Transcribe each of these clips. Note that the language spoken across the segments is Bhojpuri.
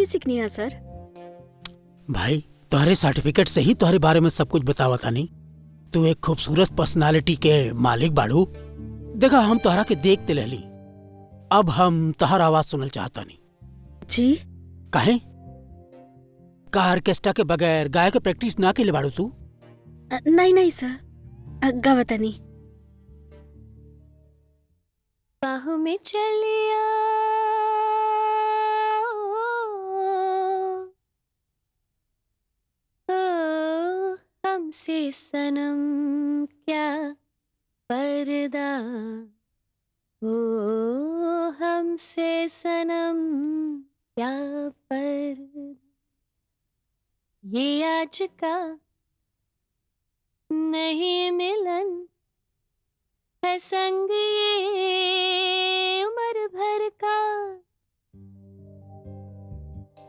सीखनी है सर। भाई तुम्हारे सर्टिफिकेट से ही तुम्हारे बारे में सब कुछ बतावा था नहीं। तू एक खूबसूरत पर्सनालिटी के मालिक बाड़ू। देखा हम तुम्हारा के देखते रहली, अब हम तुम्हारा आवाज सुनल चाहता नहीं। जी काहे? का ऑर्केस्ट्रा के बगैर गाय के प्रैक्टिस ना के ले बाड़ू तू? नहीं नहीं सर, गावता नहीं। बाहों में चलिया हमसे सनम क्या पर्दा, ओ हमसे सनम क्या पर्दा, ये आज का नहीं मिलन है संग ये उम्र भर का।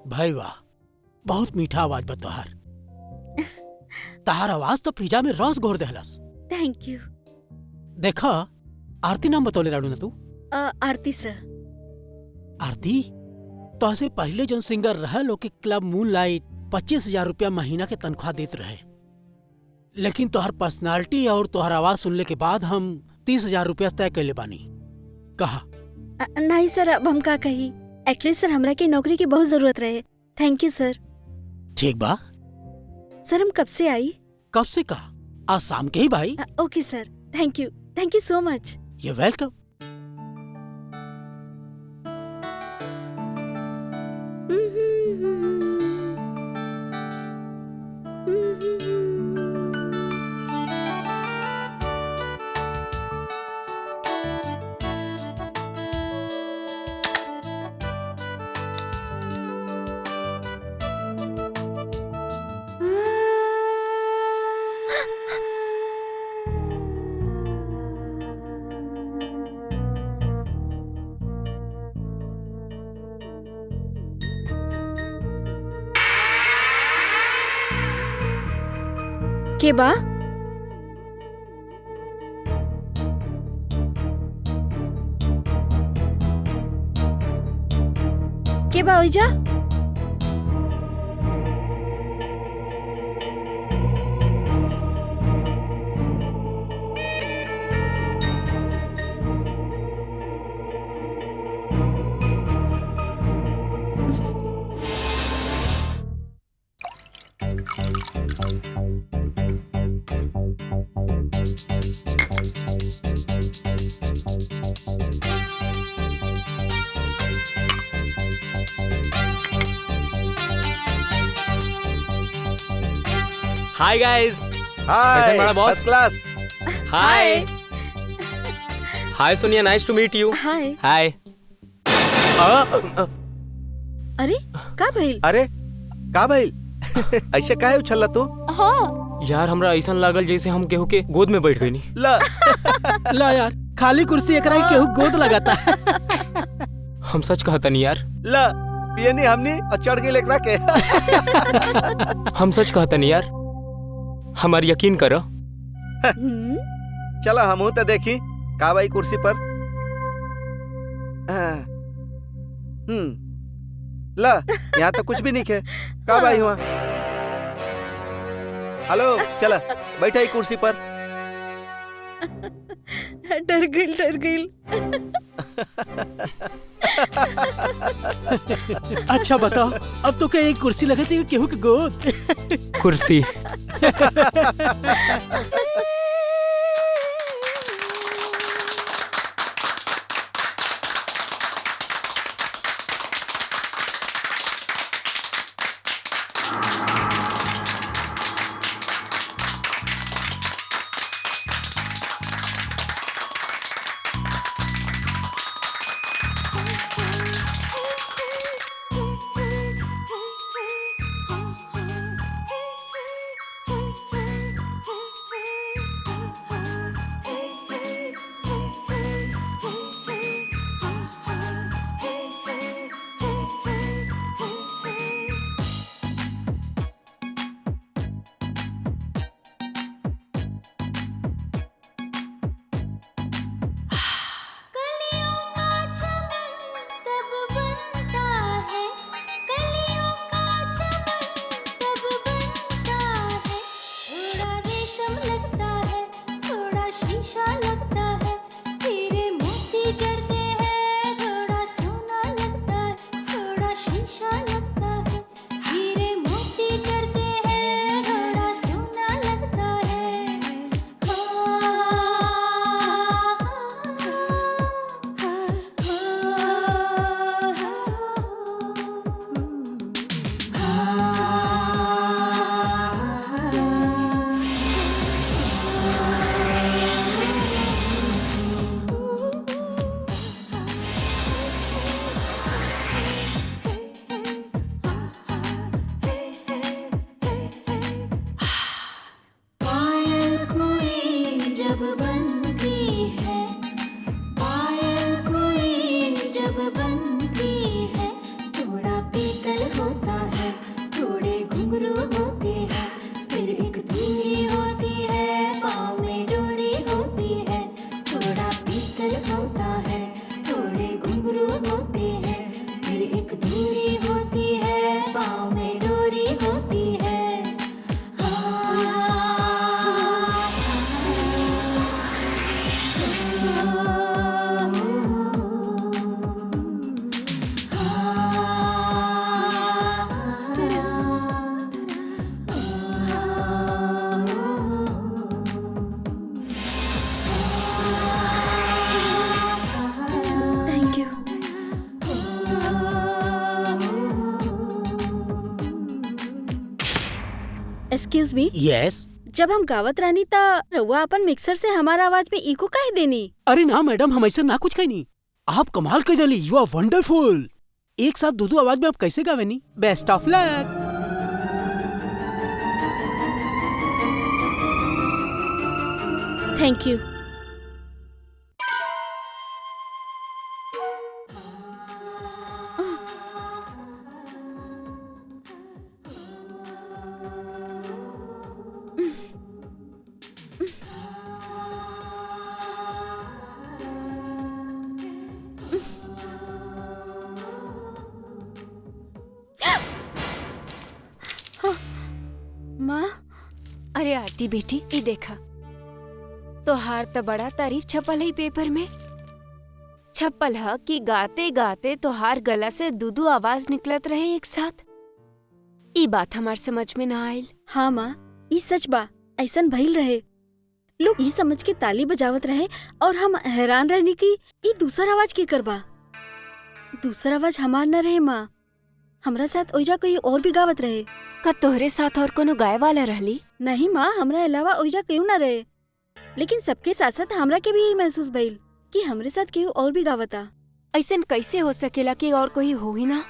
भाई वाह, बहुत मीठा आवाज बा तोहार। तहार आवाज तो फिजा में रस घोर देहलस। Thank you. देखा आरती नाम बतौले राडू ना तू? आरती सर। आरती तो से पहले जो सिंगर रहे लोग के क्लब मूनलाइट 25,000 रुपया महीना के तनख्वाह देते रहे, लेकिन तोहर पर्सनालिटी और तोहर आवाज सुनने के बाद हम 30,000 रुपया तय कैले बानी। कहा नहीं सर, अब हम का कही। एक्चुअली सर हमरा की नौकरी की बहुत जरूरत रहे। थैंक यू सर। ठीक बा। सर हम कब से आई? कब से कहा? आज शाम के ही भाई। ओके सर, thank you so much. You welcome. के बा? के बा ओइजा? Hi guys. हाय बड़ा boss. First class. Hi hi Sonia, nice to meet you. Hi. Hi. अरे का भइल? अरे का भाई ऐसे काहे उछलला तू? हाँ यार हमरा ऐसा लागल जैसे हम केहू के गोद में बैठ गई नी। ला ला यार, खाली कुर्सी एकरा केहू गोद लगाता। हम सच कहता नहीं यार। ला पियनी हमनी और चढ़ गई लेकरा के। हम सच कहता नहीं यार, हमार यकीन करो। चला हमहू तो देखी का भाई कुर्सी पर। ला यहाँ तो कुछ भी नहीं है। का भाई हुआ? हेलो चला बैठा ही कुर्सी पर। डर गई। अच्छा बताओ, अब तो क्या एक कुर्सी लगती है केहू के गोद? कुर्सी। Excuse me, yes. जब हम गावत रानी ता रउआ अपन मिक्सर से हमारा आवाज में इको काहे देनी? अरे ना मैडम, हम ऐसे ना कुछ कहनी। आप कमाल कर दिली, यू आर वंडरफुल। एक साथ दो आवाज में आप कैसे गावेनी? Best of luck. Thank you. माँ, अरे आरती बेटी, ई देखा तोहार त बड़ा तारीफ छपल है पेपर में। छपल है कि गाते गाते तोहार गला से दूधू आवाज निकलत रहे एक साथ। ई बात हमार समझ में ना आयल। हाँ माँ, ई सच बा, ऐसन भइल रहे। लोग ई समझ के ताली बजावत रहे और हम हैरान रहने की ई दूसर आवाज के करबा। दूसर आवाज हमार न रहे माँ, हमरा साथ ओइजा कोई और भी गावत रहे। का तोहरे साथ और कोनो गाय वाला रहली? नहीं माँ, हमरा अलावा ओइजा केहू न रहे। लेकिन सबके साथ साथ हमरा के भी यही महसूस भइल कि हमरे साथ केहू और भी गावता। ऐसन कैसे हो सकेला कि और कोई हो ही ना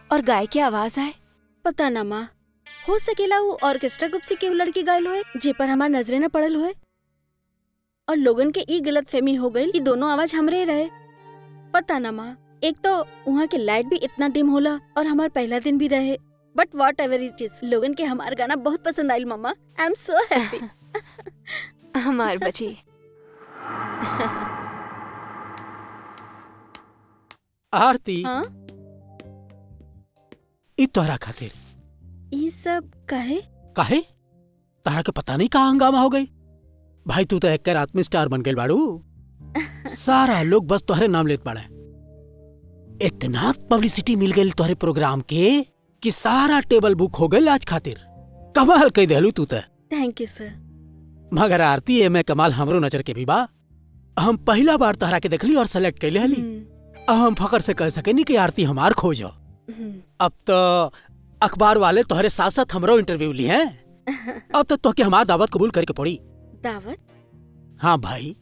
और गाय के आवाज आए? पता ना माँ, हो सकेला वो ऑर्केस्ट्रा ग्रुप से केहू लड़की गायल हुए जे पर हमार नजरे न पड़ल हुए और लोगन के ई गलत फहमी हो गई कि दोनों आवाज हमरे रहे। पता ना माँ, एक तो वहाँ के लाइट भी इतना डिम होला और हमार पहला दिन भी रहे। But whatever it is, लोगन के हमार गाना बहुत पसंद आयल मम्मा। I am so happy. हमार बची। आरती, हाँ, ई तोहरा खातिर। ई सब काहे? काहे? तारा के पता नहीं कहाँ हंगामा हो गई। भाई तू तो एक रात में स्टार बन गए बाड़ू। सारा लोग बस तोहरे नाम लेत बाड़े। इतना पब्लिसिटी मिल गई तोहरे प्रोग्राम के कि सारा टेबल बुक हो गई आज खातिर। कमाल कह देलू तू तो। थैंक यू सर। मगर आरती, ये में कमाल हमरो नजर के भी बा। हम पहला बार तोहरा के देखली और सेलेक्ट कैले हली। अब हम फखर से कह सकेनी कि आरती हमार खोज हो। अब तो अखबार वाले तोहरे साथ साथ हमरो इंटरव्यू ली हैं। अब तो तोहके हमार दावत कबूल करके पड़ी। दावत? हाँ भाई,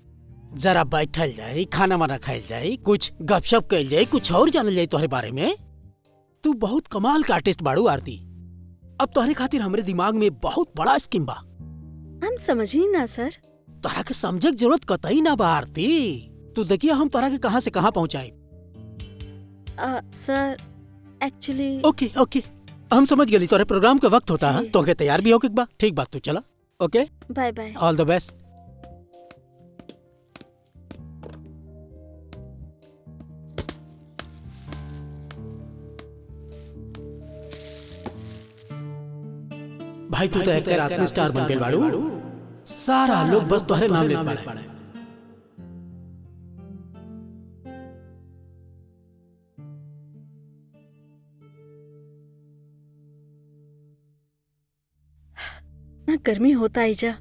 जरा बैठल जाए, खाना वाना खाइल जाए, कुछ गपशप कैल जाए, कुछ और जानल जाए तोहरे बारे में। तू बहुत कमाल का आर्टिस्ट बाड़ू आरती। अब तोहरे खातिर हमरे दिमाग में बहुत बड़ा स्कीम बा। हम समझनी ना सर। तोहरा के समझे के जरूरत कतई ना बा आरती। तू देखिए हम तोहरा के कहाँ से कहाँ पहुँचाए। सर एक्चुअली। ओके ओके, हम समझ गए। तोहरे प्रोग्राम के वक्त होता है तो के तैयार भी हो के बा। ठीक बात, तू चला। Okay, bye bye. All the best. भाई तू तो एक रात में स्टार बन गए बाड़ू। सारा लोग बस तोहरे नाम लेत बाड़े। ना गर्मी होता है जा।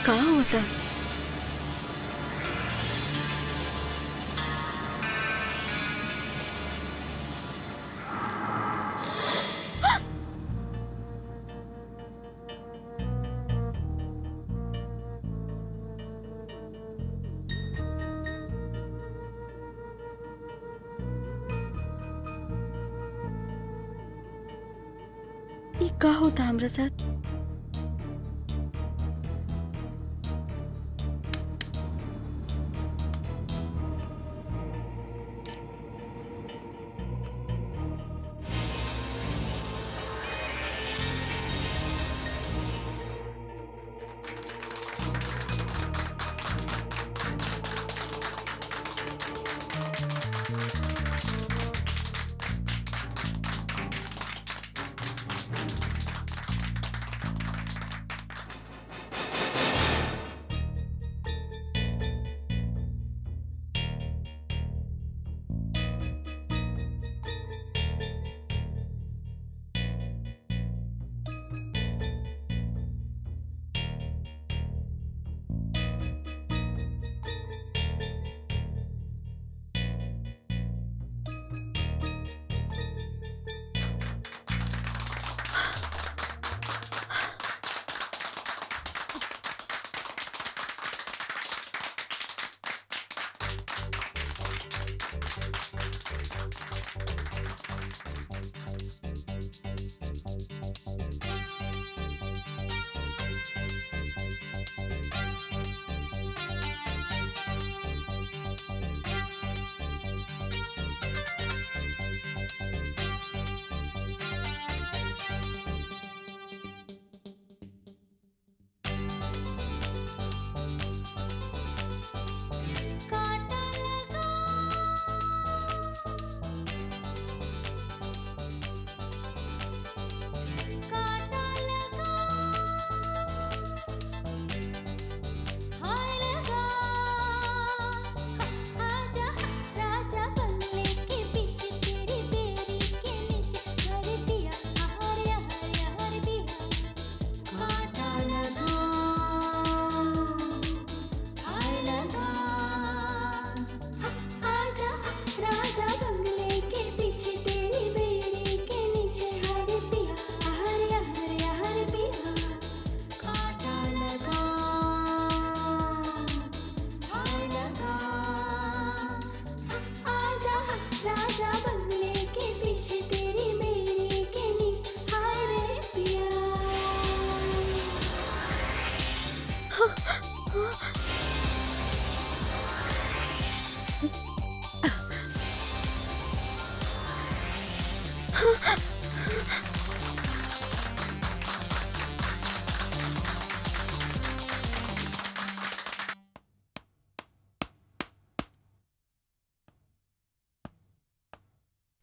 क्या होता? ये क्या होता हमरा साथ?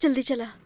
जल्दी चला।